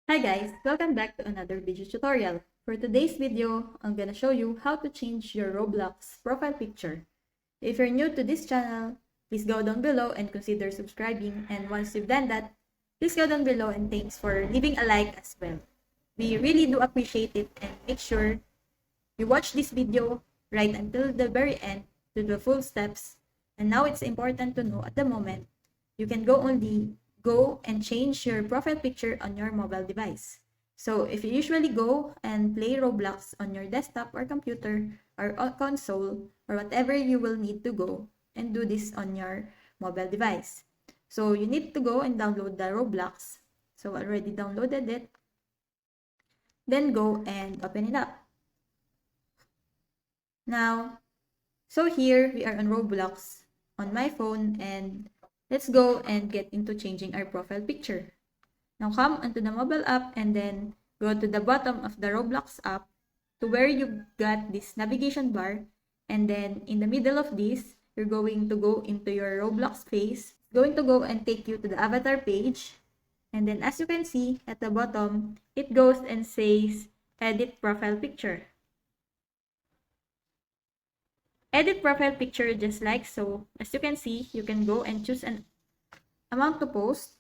Hi guys, welcome back to another video tutorial. For today's video, I'm gonna show you how to change your Roblox profile picture. If you're new to this channel, please go down below and consider subscribing, and once you've done that, please go down below and thanks for leaving a like as well. We really do appreciate it, and make sure you watch this video right until the very end to the full steps. And now it's important to know at the moment, you can go and change your profile picture on your mobile device. So if you usually go and play Roblox on your desktop or computer or console or whatever, you will need to go and do this on your mobile device. So you need to go and download the Roblox. So I already downloaded it. Then go and open it up. Now, so here we are on Roblox on my phone, and let's go and get into changing our profile picture. Now come onto the mobile app and then go to the bottom of the Roblox app to where you got this navigation bar, and then in the middle of this, you're going to go into your Roblox face. It's going to go and take you to the avatar page, and then as you can see at the bottom, it goes and says edit profile picture. Edit profile picture just like so. As you can see, you can go and choose an amount to post.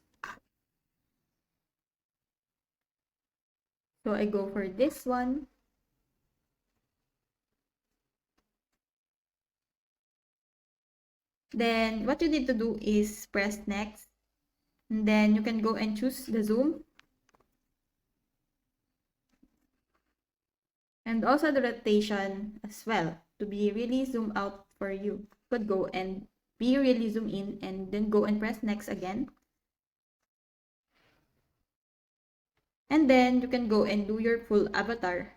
So I go for this one. Then what you need to do is press next. And then you can go and choose the zoom. And also the rotation as well, to be really zoom out for you. You could go and be really zoom in and then go and press next again. And then you can go and do your full avatar.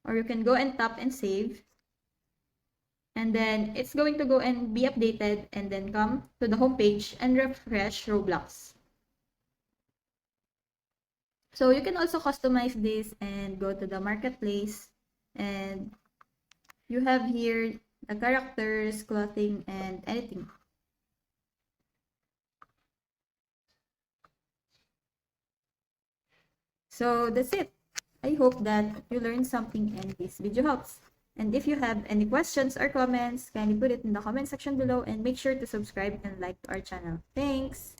Or you can go and tap and save. And then it's going to go and be updated and then come to the home page and refresh Roblox. So you can also customize this and go to the marketplace, and you have here the characters, clothing, and editing. So that's it. I hope that you learned something and this video helps. And if you have any questions or comments, kindly put it in the comment section below, and make sure to subscribe and like our channel. Thanks!